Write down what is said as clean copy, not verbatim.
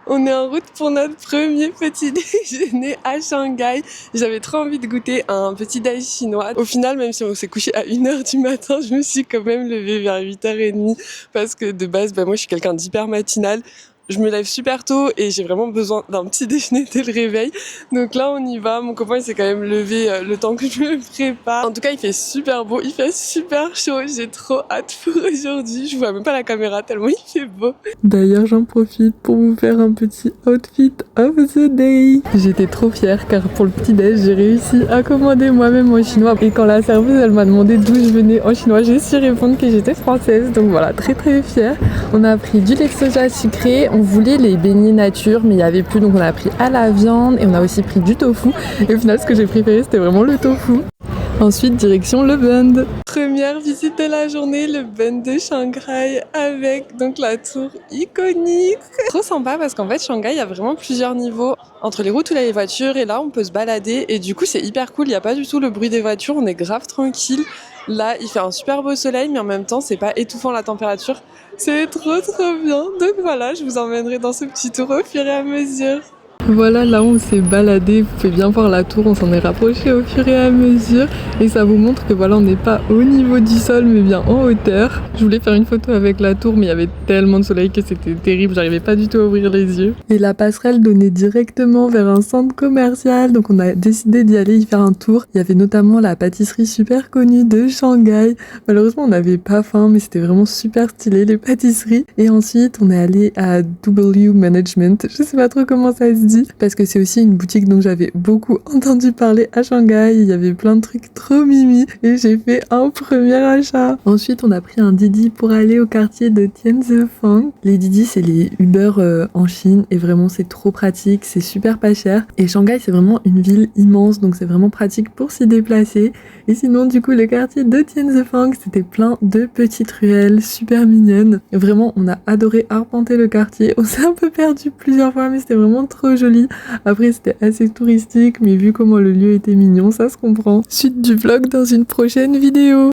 On est en route pour notre premier petit déjeuner à Shanghai. J'avais trop envie de goûter un petit déj chinois. Au final, même si on s'est couché à 1h du matin, je me suis quand même levée vers 8h30 parce que de base, moi je suis quelqu'un d'hyper matinal. Je me lève super tôt et j'ai vraiment besoin d'un petit déjeuner dès le réveil. Donc là, on y va. Mon copain, il s'est quand même levé le temps que je me prépare. En tout cas, il fait super beau, il fait super chaud. J'ai trop hâte pour aujourd'hui. Je vois même pas la caméra tellement il fait beau. D'ailleurs, j'en profite pour vous faire un petit outfit of the day. J'étais trop fière car pour le petit déj, j'ai réussi à commander moi-même en chinois. Et quand la serveuse, elle m'a demandé d'où je venais en chinois, j'ai su répondre que j'étais française. Donc voilà, très très fière. On a pris du lait de soja sucré. On voulait les beignets nature, mais il n'y avait plus, donc on a pris à la viande et on a aussi pris du tofu. Et au final, ce que j'ai préféré, c'était vraiment le tofu. Ensuite, direction le Bund. Première visite de la journée, le Bund de Shanghai avec donc la tour iconique. Trop sympa parce qu'en fait, Shanghai, il y a vraiment plusieurs niveaux entre les routes où il y a les voitures et là, on peut se balader et du coup, c'est hyper cool. Il n'y a pas du tout le bruit des voitures, on est grave tranquille. Là, il fait un super beau soleil, mais en même temps, c'est pas étouffant la température. C'est trop bien. Donc voilà, je vous emmènerai dans ce petit tour au fur et à mesure. Voilà, là on s'est baladé, vous pouvez bien voir la tour, on s'en est rapproché au fur et à mesure et ça vous montre que voilà, on n'est pas au niveau du sol mais bien en hauteur. Je voulais faire une photo avec la tour mais il y avait tellement de soleil que c'était terrible, j'arrivais pas du tout à ouvrir les yeux. Et la passerelle donnait directement vers un centre commercial, donc on a décidé d'y aller y faire un tour. Il y avait notamment la pâtisserie super connue de Shanghai. Malheureusement on n'avait pas faim mais c'était vraiment super stylé les pâtisseries. Et ensuite on est allé à W Management, je sais pas trop comment ça se dit, parce que c'est aussi une boutique dont j'avais beaucoup entendu parler à Shanghai. Il y avait plein de trucs trop mimi et j'ai fait un premier achat. Ensuite, on a pris un Didi pour aller au quartier de Tianzifang. Les Didi, c'est les Uber en Chine et vraiment c'est trop pratique, c'est super pas cher. Et Shanghai, c'est vraiment une ville immense, donc c'est vraiment pratique pour s'y déplacer. Et sinon, du coup, le quartier de Tianzifang, c'était plein de petites ruelles super mignonnes. Vraiment, on a adoré arpenter le quartier. On s'est un peu perdu plusieurs fois, mais c'était vraiment trop joli. Après, c'était assez touristique, mais vu comment le lieu était mignon, ça se comprend. Suite du vlog dans une prochaine vidéo.